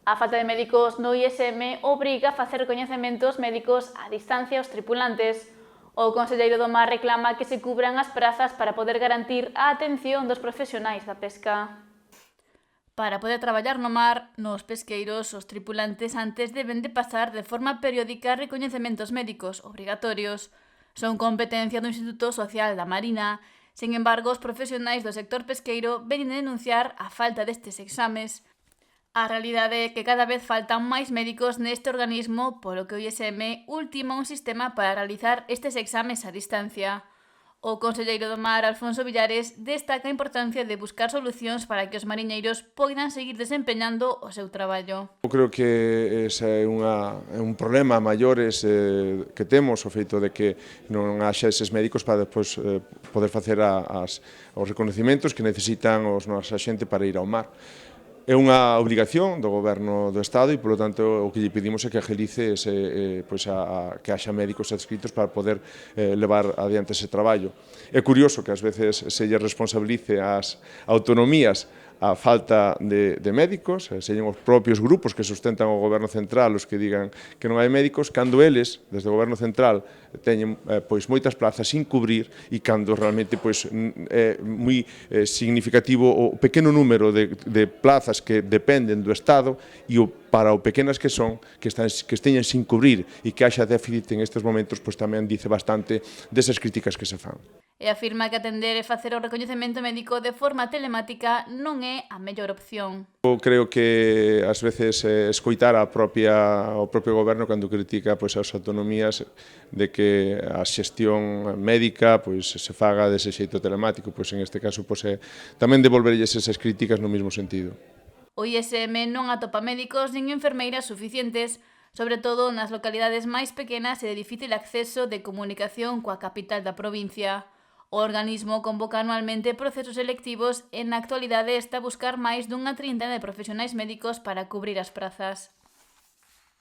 A falta de médicos no ISM obriga a facer recoñecementos médicos a distancia aos tripulantes. O conselleiro do Mar reclama que se cubran as prazas para poder garantir a atención dos profesionais da pesca. Para poder traballar no mar, nos pesqueiros, os tripulantes antes deben de pasar de forma periódica recoñecementos médicos obrigatorios. Son competencia do Instituto Social da Marina. Sen embargo, os profesionais do sector pesqueiro veñen denunciar a falta destes exames. A realidade é que cada vez faltan máis médicos neste organismo, polo que o ISM ultima un sistema para realizar estes exames a distancia. O conselleiro do Mar, Alfonso Villares, destaca a importancia de buscar solucións para que os mariñeiros poidan seguir desempeñando o seu traballo. Eu creo que ese é un problema maior que temos, o feito de que non haxa eses médicos para depois poder facer os reconhecimentos que necesitan os nosa xente para ir ao mar. É unha obrigación do Goberno do Estado e, polo tanto, o que lle pedimos é que agilice que haxa médicos adscritos para poder levar adiante ese traballo. É curioso que ás veces se lle responsabilice ás autonomías a falta de médicos, señen os propios grupos que sustentan o Goberno Central os que digan que non hai médicos, cando eles, desde o Goberno Central, teñen moitas plazas sin cubrir e cando realmente é moi significativo o pequeno número de plazas que dependen do Estado e para o pequenas que son, que esteñen sin cubrir e que haxa déficit en estes momentos, tamén dice bastante desas críticas que se fan. E afirma que atender e facer o recoñecemento médico de forma telemática non é a mellor opción. Eu creo que ás veces escoitar o propio goberno cando critica as autonomías de que a xestión médica se faga dese xeito telemático, en este caso tamén devolverlles esas críticas no mesmo sentido. O ISM non atopa médicos nin enfermeiras suficientes, sobre todo nas localidades máis pequenas e de difícil acceso de comunicación coa capital da provincia. O organismo convoca anualmente procesos selectivos e na actualidade está a buscar máis dunha trintena de profesionais médicos para cubrir as prazas.